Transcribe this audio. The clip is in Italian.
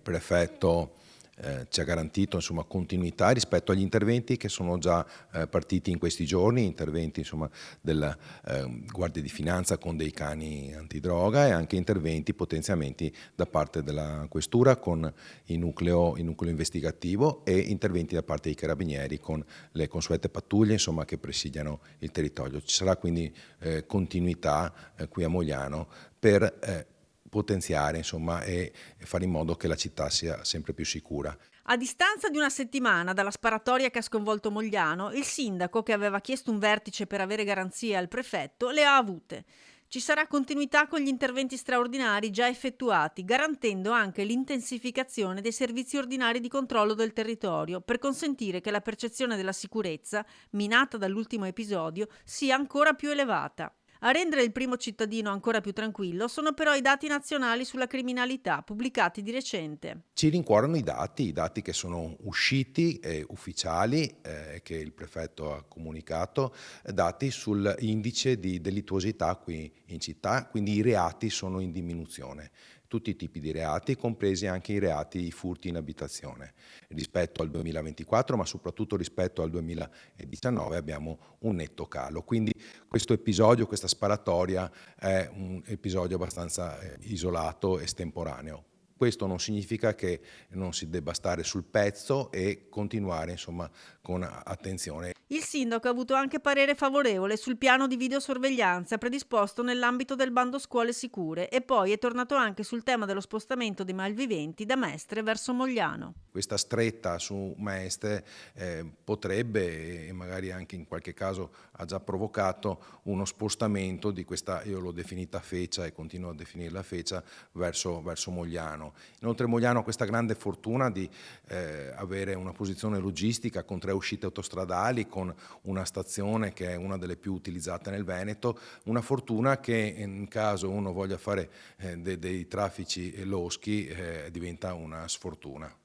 prefetto ci ha garantito continuità rispetto agli interventi che sono già partiti in questi giorni, interventi della Guardia di Finanza con dei cani antidroga e anche interventi, potenziamenti da parte della Questura con il nucleo investigativo e interventi da parte dei Carabinieri con le consuete pattuglie che presidiano il territorio. Ci sarà quindi continuità qui a Mogliano per potenziare e fare in modo che la città sia sempre più sicura. A distanza di una settimana dalla sparatoria che ha sconvolto Mogliano, il sindaco, che aveva chiesto un vertice per avere garanzie al prefetto, le ha avute. Ci sarà continuità con gli interventi straordinari già effettuati, garantendo anche l'intensificazione dei servizi ordinari di controllo del territorio per consentire che la percezione della sicurezza, minata dall'ultimo episodio, sia ancora più elevata. A rendere il primo cittadino ancora più tranquillo sono però i dati nazionali sulla criminalità pubblicati di recente. Ci rincuorano i dati che sono usciti, ufficiali, che il prefetto ha comunicato, dati sull'indice di delittuosità qui in città, quindi i reati sono in diminuzione. Tutti i tipi di reati, compresi anche i furti in abitazione. Rispetto al 2024, ma soprattutto rispetto al 2019, abbiamo un netto calo. Quindi questo episodio, questa sparatoria, è un episodio abbastanza isolato e estemporaneo. Questo non significa che non si debba stare sul pezzo e continuare con attenzione. Il sindaco ha avuto anche parere favorevole sul piano di videosorveglianza predisposto nell'ambito del bando scuole sicure e poi è tornato anche sul tema dello spostamento dei malviventi da Mestre verso Mogliano. Questa stretta su Mestre potrebbe, e magari anche in qualche caso ha già provocato, uno spostamento di questa, io l'ho definita feccia e continuo a definirla feccia, verso Mogliano. Inoltre Mogliano ha questa grande fortuna di avere una posizione logistica con 3 uscite autostradali, con una stazione che è una delle più utilizzate nel Veneto, una fortuna che in caso uno voglia fare dei traffici loschi diventa una sfortuna.